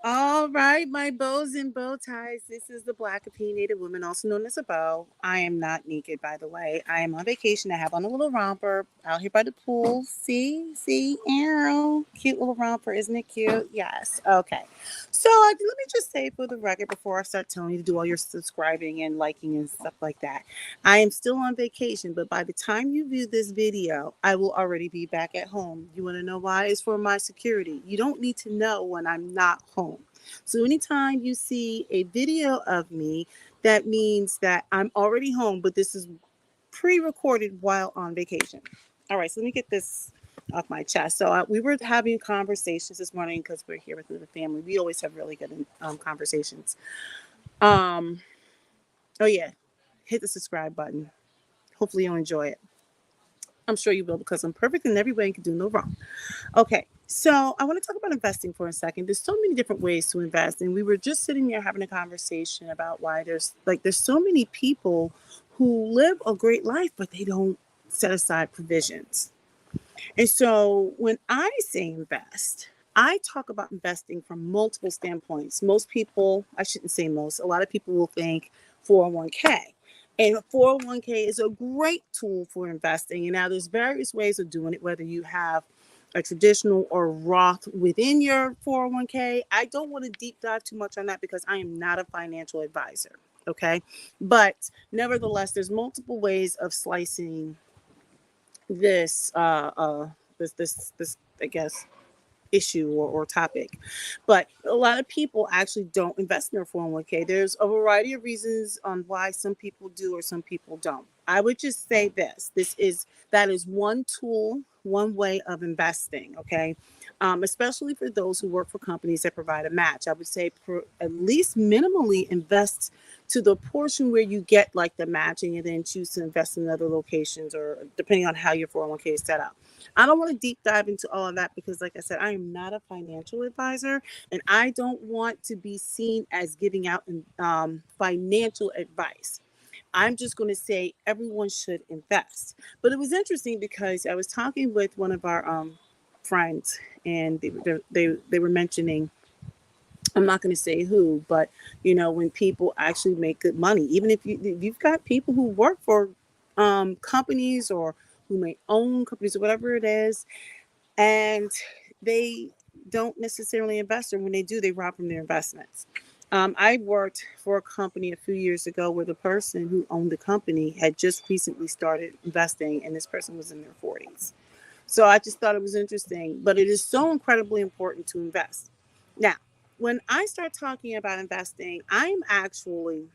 All right, my bows and bow ties. This is the Black Opinionated Woman, also known as a bow. I am not naked, by the way. I am on vacation. I have on a little romper out here by the pool. See, arrow. Cute little romper. Isn't it cute? Yes. Okay. So let me just say for the record before I start telling you to do all your subscribing and liking and stuff like that. I am still on vacation, but by the time you view this video, I will already be back at home. You want to know why? It's for my security. You don't need to know when I'm not home. So anytime you see a video of me, that means that I'm already home, but this is pre-recorded while on vacation. All right, so let me get this off my chest. So we were having conversations this morning because we're here with the family. We always have really good conversations. Um, oh yeah, hit the subscribe button. Hopefully you'll enjoy it. I'm sure you will because I'm perfect in every way and can do no wrong. Okay, so I want to talk about investing for a second. There's so many different ways to invest, and we were just sitting there having a conversation about why there's so many people who live a great life, but they don't set aside provisions. And so when I say invest, I talk about investing from multiple standpoints. Most people, I shouldn't say most, a lot of people will think 401k. And 401k is a great tool for investing. And now there's various ways of doing it, whether you have a traditional or Roth within your 401k. I don't want to deep dive too much on that because I am not a financial advisor. Okay. But nevertheless, there's multiple ways of slicing this this I guess issue or topic. But a lot of people actually don't invest in their 401k. There's a variety of reasons on why some people do or some people don't. I would just say that is one tool, one way of investing. Okay. Especially for those who work for companies that provide a match, I would say at least minimally invest to the portion where you get like the matching and then choose to invest in other locations or depending on how your 401k is set up. I don't want to deep dive into all of that because, like I said, I am not a financial advisor and I don't want to be seen as giving out financial advice. I'm just going to say everyone should invest. But it was interesting because I was talking with one of our friends and they were mentioning, I'm not going to say who, but when people actually make good money, even if you've got people who work for companies or who may own companies or whatever it is, and they don't necessarily invest, or when they do, they rob from their investments. I worked for a company a few years ago where the person who owned the company had just recently started investing, and this person was in their 40s. So I just thought it was interesting, but it is so incredibly important to invest. Now, when I start talking about investing, I'm actually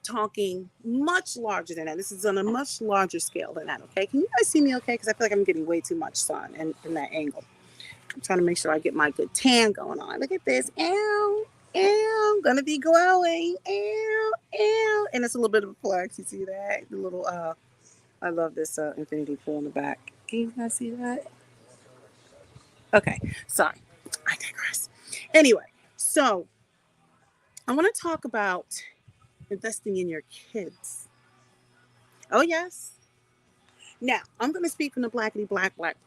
talking much larger than that. This is on a much larger scale than that, okay? Can you guys see me okay? Because I feel like I'm getting way too much sun in that angle. I'm trying to make sure I get my good tan going on. Look at this. Ow, ow, gonna be glowing. Ow, ow. And it's a little bit of a flex. You see that? The little, I love this infinity pool in the back. Can you guys see that? Okay, sorry. I digress. Anyway, so I want to talk about investing in your kids. Oh, yes. Now, I'm going to speak from the black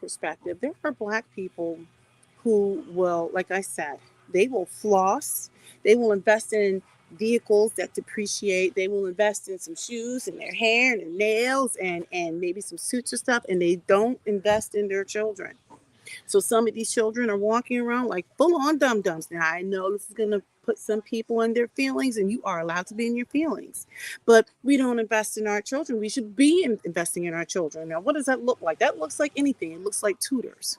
perspective. There are black people who will, like I said, they will floss, they will invest in vehicles that depreciate, they will invest in some shoes and their hair and their nails and maybe some suits or stuff, and they don't invest in their children. So some of these children are walking around like full on dum dums. Now I know this is going to put some people in their feelings, and you are allowed to be in your feelings. But we don't invest in our children. We should be investing in our children. Now, what does that look like? That looks like anything. It looks like tutors.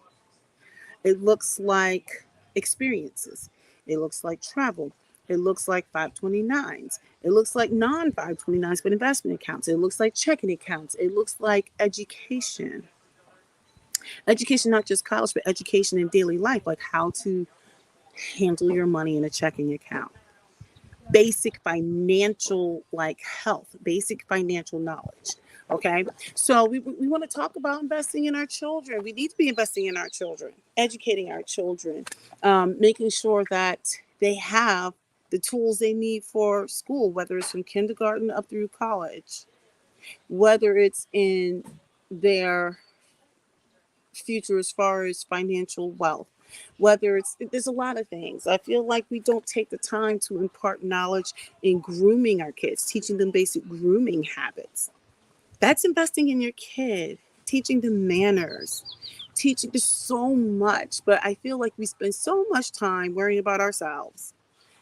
It looks like experiences. It looks like travel. It looks like 529s. It looks like non 529s, but investment accounts. It looks like checking accounts. It looks like education. Education, not just college, but education in daily life, like how to handle your money in a checking account. Basic financial, like health, basic financial knowledge. Okay. So we want to talk about investing in our children. We need to be investing in our children, educating our children, making sure that they have the tools they need for school, whether it's from kindergarten up through college, whether it's in their future as far as financial wealth, Whether there's a lot of things. I feel like we don't take the time to impart knowledge in grooming our kids, teaching them basic grooming habits. That's investing in your kid, teaching them manners, teaching there's so much. But I feel like we spend so much time worrying about ourselves.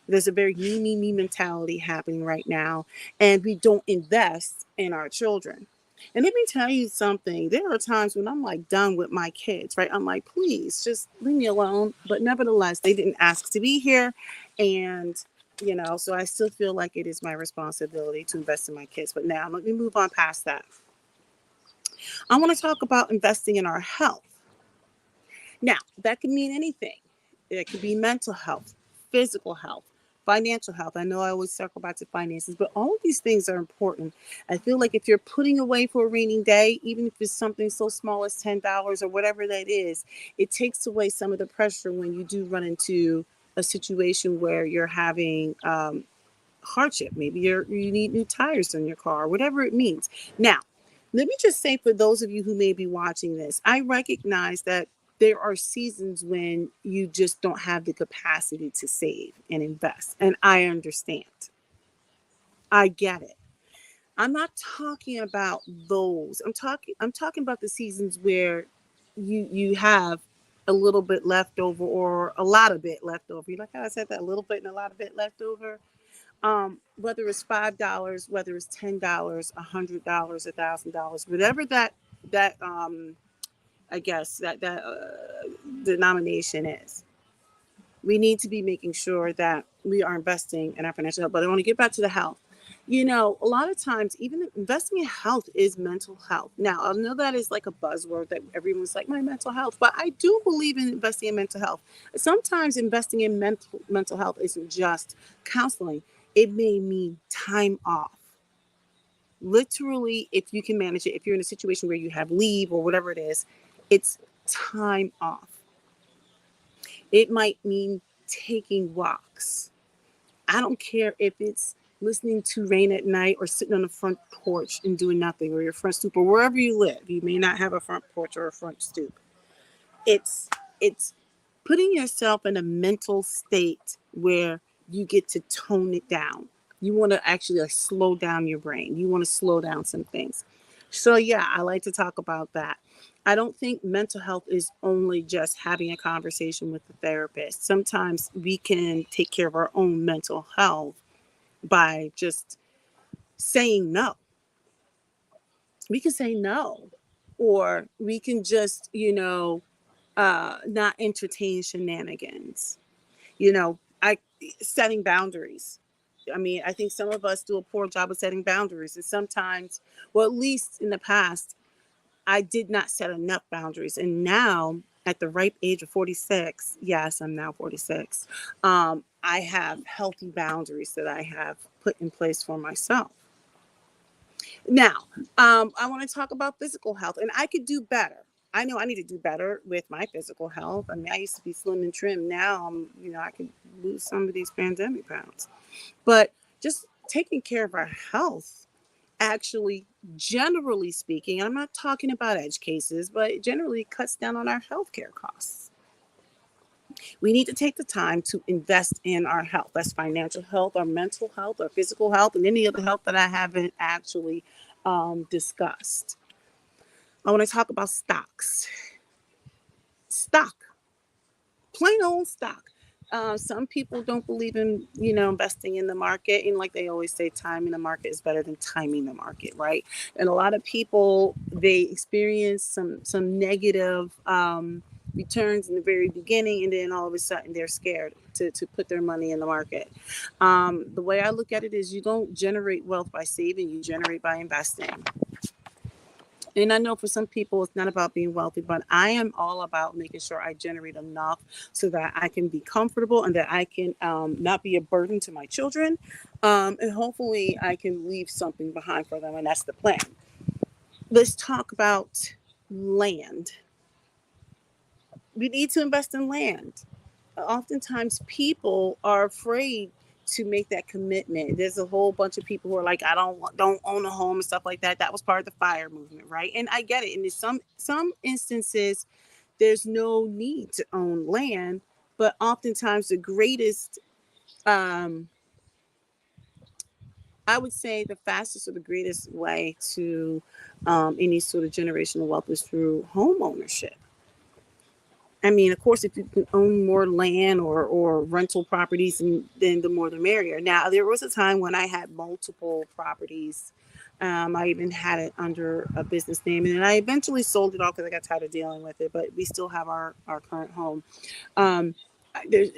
There's a very me mentality happening right now, and we don't invest in our children. And let me tell you something. There are times when I'm like done with my kids, right? I'm like, please just leave me alone. But nevertheless, they didn't ask to be here. And, so I still feel like it is my responsibility to invest in my kids. But now let me move on past that. I want to talk about investing in our health. Now, that could mean anything. It could be mental health, physical health, financial health. I know I always circle back to finances, but all of these things are important. I feel like if you're putting away for a rainy day, even if it's something so small as $10 or whatever that is, it takes away some of the pressure when you do run into a situation where you're having hardship. Maybe you need new tires on your car, whatever it means. Now, let me just say for those of you who may be watching this, I recognize that there are seasons when you just don't have the capacity to save and invest. And I understand. I get it. I'm not talking about those. I'm talking about the seasons where you have a little bit left over or a lot of it left over. You like how I said that, a little bit and a lot of it left over? Whether it's $5, whether it's $10, $100, $1,000, whatever that I guess that denomination is, we need to be making sure that we are investing in our financial health. But I want to get back to the health. A lot of times, even investing in health is mental health. Now, I know that is like a buzzword that everyone's like, my mental health, but I do believe in investing in mental health. Sometimes investing in mental health isn't just counseling, it may mean time off. Literally, if you can manage it, if you're in a situation where you have leave or whatever it is, it's time off. It might mean taking walks. I don't care if it's listening to rain at night or sitting on the front porch and doing nothing, or your front stoop, or wherever you live. You may not have a front porch or a front stoop. It's putting yourself in a mental state where you get to tone it down. You want to actually like slow down your brain. You want to slow down some things. So yeah, I like to talk about that. I don't think mental health is only just having a conversation with the therapist. Sometimes we can take care of our own mental health by just saying no. We can say no, or we can just, not entertain shenanigans. I setting boundaries. I mean, I think some of us do a poor job of setting boundaries, and sometimes, well, at least in the past, I did not set enough boundaries, and now at the ripe age of 46, yes, I'm now 46. I have healthy boundaries that I have put in place for myself. Now, I want to talk about physical health, and I could do better. I know I need to do better with my physical health. I mean, I used to be slim and trim. Now, I could lose some of these pandemic pounds. But just taking care of our health, actually, generally speaking, I'm not talking about edge cases, but it generally cuts down on our healthcare costs. We need to take the time to invest in our health. That's financial health, our mental health, our physical health, and any other health that I haven't actually discussed. I want to talk about stocks. Stock, plain old stock. Some people don't believe in, investing in the market. And like they always say, timing the market is better than timing the market, right? And a lot of people, they experience some negative returns in the very beginning. And then all of a sudden they're scared to put their money in the market. The way I look at it is you don't generate wealth by saving, you generate by investing. And I know for some people it's not about being wealthy, but I am all about making sure I generate enough so that I can be comfortable and that I can not be a burden to my children. And hopefully I can leave something behind for them. And that's the plan. Let's talk about land. We need to invest in land. Oftentimes people are afraid to make that commitment. There's a whole bunch of people who are like, I don't own a home and stuff like that. That was part of the fire movement, right? And I get it. And in some instances, there's no need to own land, But oftentimes the greatest, um, I would say the fastest or the greatest way to any sort of generational wealth is through home ownership. I mean, of course, if you can own more land or rental properties, and then the more the merrier. Now, there was a time when I had multiple properties. I even had it under a business name, and then I eventually sold it off because I got tired of dealing with it. But we still have our current home. Um, there's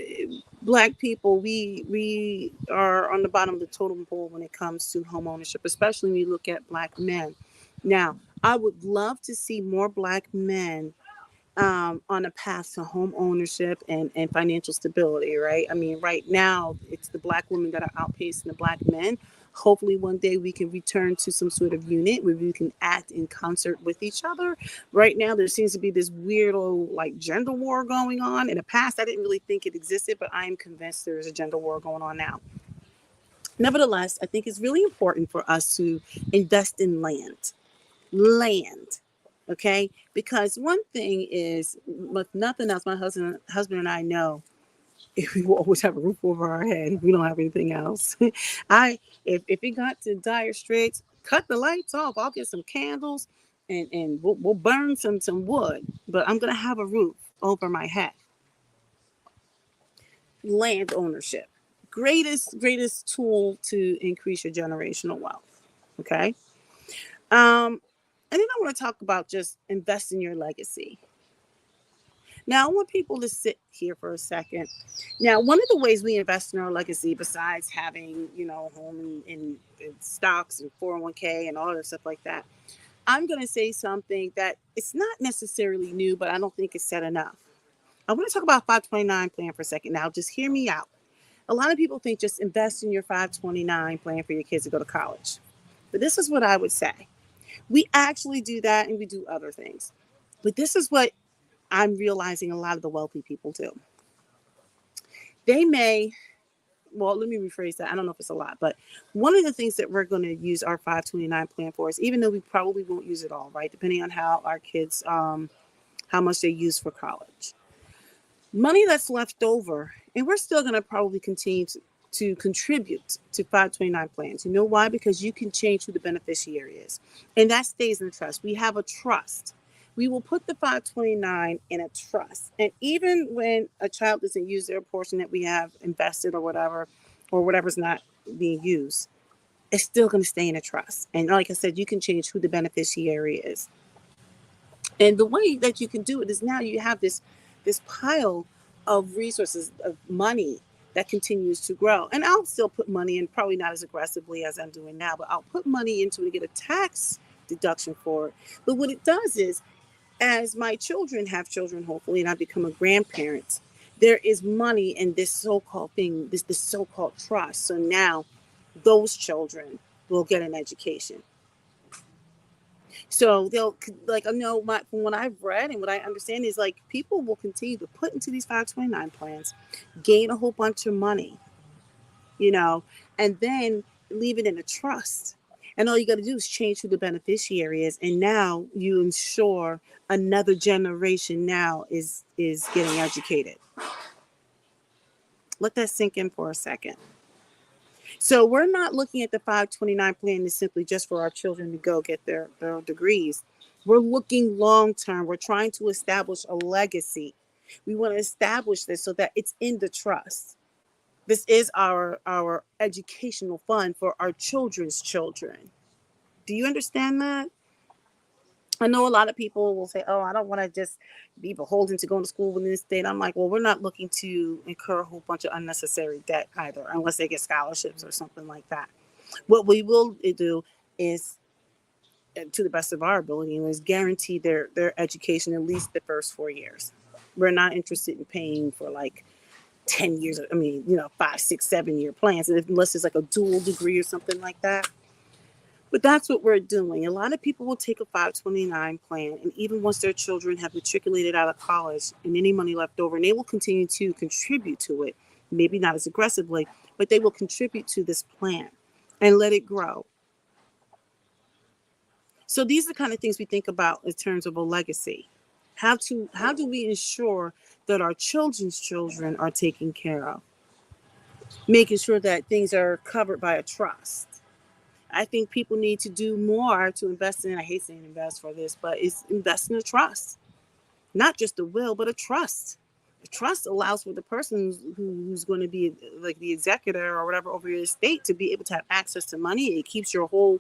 Black people. We are on the bottom of the totem pole when it comes to home ownership, especially when you look at Black men. Now, I would love to see more Black men on a path to home ownership and financial stability, right? I mean, right now, it's the Black women that are outpacing the Black men. Hopefully, one day we can return to some sort of unit where we can act in concert with each other. Right now, there seems to be this weirdo like gender war going on. In the past, I didn't really think it existed, but I am convinced there is a gender war going on now. Nevertheless, I think it's really important for us to invest in land. Okay, because one thing is, with nothing else, my husband and I know if we will always have a roof over our head. We don't have anything else. I if it got to dire straits, cut the lights off. I'll get some candles and we'll burn some wood. But I'm gonna have a roof over my head. Land ownership, greatest tool to increase your generational wealth. Okay. And then I want to talk about just invest in your legacy. Now, I want people to sit here for a second. Now, one of the ways we invest in our legacy, besides having, home in stocks and 401k and all that stuff like that, I'm going to say something that it's not necessarily new, but I don't think it's said enough. I want to talk about 529 plan for a second. Now, just hear me out. A lot of people think just invest in your 529 plan for your kids to go to college. But this is what I would say. We actually do that and we do other things. But this is what I'm realizing a lot of the wealthy people do. They may, well, let me rephrase that. I don't know if it's a lot, but one of the things that we're going to use our 529 plan for is, even though we probably won't use it all, right? Depending on how our kids, how much they use for college. Money that's left over, and we're still going to probably continue to contribute to 529 plans. You know why? Because you can change who the beneficiary is, and that stays in the trust. We have a trust. We will put the 529 in a trust, and even when a child doesn't use their portion that we have invested or whatever's not being used, it's still going to stay in a trust. And like I said, you can change who the beneficiary is. And the way that you can do it is, now you have this pile of resources, of money that continues to grow. And I'll still put money in, probably not as aggressively as I'm doing now, but I'll put money into it to get a tax deduction for it. But what it does is, as my children have children, hopefully, and I become a grandparent, there is money in this so-called thing, this so-called trust. So now those children will get an education. So they'll, like, I know, from what I've read and what I understand is, like, people will continue to put into these 529 plans, gain a whole bunch of money, you know, and then leave it in a trust. And all you got to do is change who the beneficiary is, and now you ensure another generation now is getting educated. Let that sink in for a second. So we're not looking at the 529 plan as simply just for our children to go get their degrees. We're looking long term. We're trying to establish a legacy. We want to establish this so that it's in the trust. This is our educational fund for our children's children. Do you understand that? I know a lot of people will say, "Oh, I don't want to just be beholden to going to school within this state." I'm like, well, we're not looking to incur a whole bunch of unnecessary debt either, unless they get scholarships or something like that. What we will do is, to the best of our ability, is guarantee their education at least the first 4 years. We're not interested in paying for like 10 years. I mean, 5, 6, 7 year plans, unless it's like a dual degree or something like that. But that's what we're doing. A lot of people will take a 529 plan, and even once their children have matriculated out of college and any money left over, and they will continue to contribute to it, maybe not as aggressively, but they will contribute to this plan and let it grow. So these are the kind of things we think about in terms of a legacy. How do we ensure that our children's children are taken care of, making sure that things are covered by a trust. I think people need to do more to invest in, I hate saying invest for this, but it's invest in a trust. Not just a will, but a trust. A trust allows for the person who's going to be like the executor or whatever over your estate to be able to have access to money. It keeps your whole,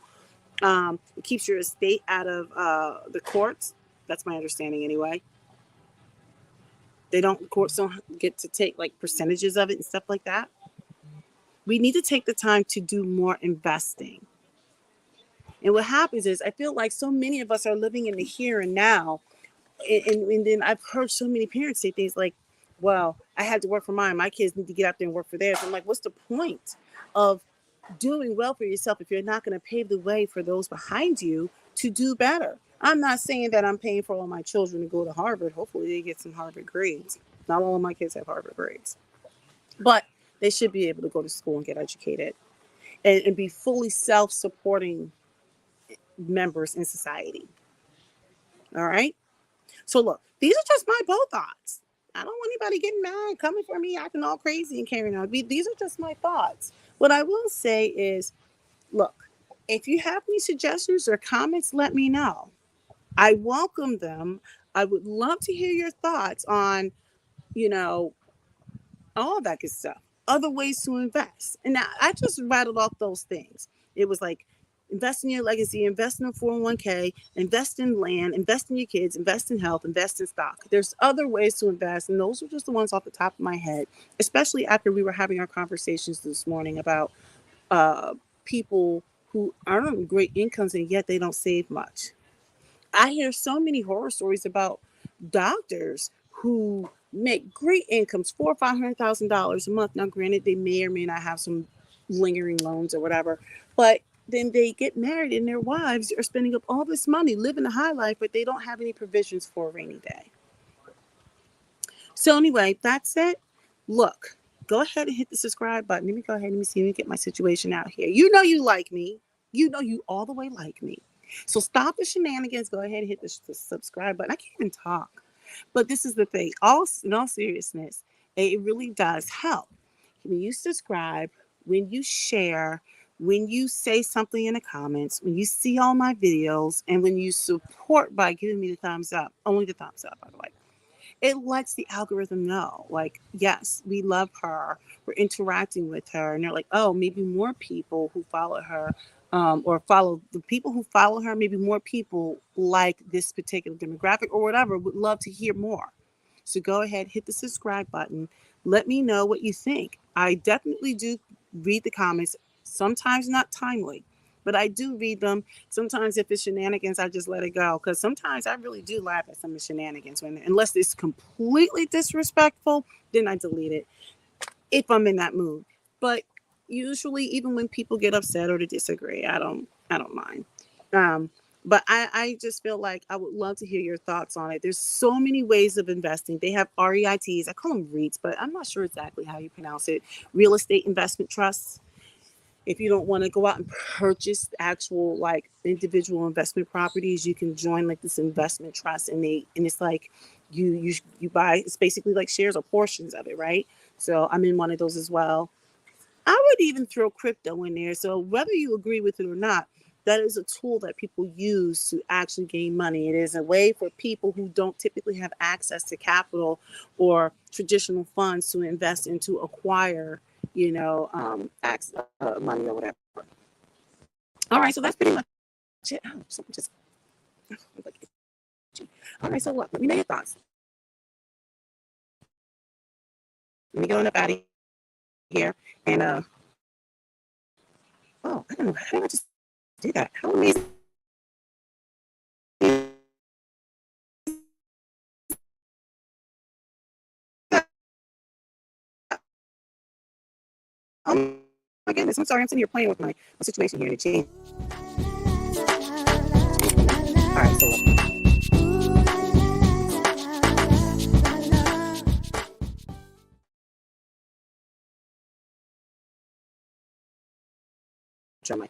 it keeps your estate out of the courts. That's my understanding anyway. Courts don't get to take like percentages of it and stuff like that. We need to take the time to do more investing. And what happens is, I feel like so many of us are living in the here and now. And then I've heard so many parents say things like, well, I had to work for mine. My kids need to get out there and work for theirs. I'm like, what's the point of doing well for yourself if you're not going to pave the way for those behind you to do better? I'm not saying that I'm paying for all my children to go to Harvard. Hopefully they get some Harvard grades. Not all of my kids have Harvard grades, but they should be able to go to school and get educated and be fully self-supporting members in society. All right. So look, these are just my bold thoughts. I don't want anybody getting mad, coming for me, acting all crazy and carrying on. These are just my thoughts. What I will say is, look, if you have any suggestions or comments, let me know. I welcome them. I would love to hear your thoughts on, you know, all that good stuff, other ways to invest. And now I just rattled off those things. It was like invest in your legacy, invest in a 401k, invest in land, invest in your kids, invest in health, invest in stock. There's other ways to invest, and those are just the ones off the top of my head, especially after we were having our conversations this morning about people who earn great incomes and yet they don't save much. I hear so many horror stories about doctors who make great incomes, $400,000 or $500,000 a month. Now, granted, they may or may not have some lingering loans or whatever, but then they get married and their wives are spending up all this money living a high life, but they don't have any provisions for a rainy day. So anyway, that's it. Look, go ahead and hit the subscribe button. Let me go ahead and see me get my situation out here. You know you like me. You know you all the way like me. So stop the shenanigans. Go ahead and hit the subscribe button. I can't even talk. But this is the thing. In all seriousness, it really does help. When you subscribe, when you share, when you say something in the comments, when you see all my videos, and when you support by giving me the thumbs up, only the thumbs up, by the way, it lets the algorithm know, like, yes, we love her, we're interacting with her, and they're like, oh, maybe more people who follow her, or follow the people who follow her, maybe more people like this particular demographic or whatever would love to hear more. So go ahead, hit the subscribe button. Let me know what you think. I definitely do read the comments, sometimes not timely, but I do read them. Sometimes if it's shenanigans, I just let it go, because sometimes I really do laugh at some of the shenanigans. Unless it's completely disrespectful, then I delete it if I'm in that mood. But usually, even when people get upset or to disagree, I don't mind. But I just feel like I would love to hear your thoughts on it. There's so many ways of investing. They have REITs. I call them REITs, but I'm not sure exactly how you pronounce it. Real estate investment trusts. If you don't want to go out and purchase actual like individual investment properties, you can join like this investment trust, and it's like you buy, it's basically like shares or portions of it, right? So I'm in one of those as well. I would even throw crypto in there. So whether you agree with it or not, that is a tool that people use to actually gain money. It is a way for people who don't typically have access to capital or traditional funds to invest and to acquire, money or whatever. All right, so that's pretty much it. Oh, something just. All right, so what? Let me know your thoughts. Let me get on up out of here. And oh, I don't know. How did I just do that? How amazing! Oh my goodness! I'm sorry. I'm sitting here playing with my situation here in the chain. All right, so. My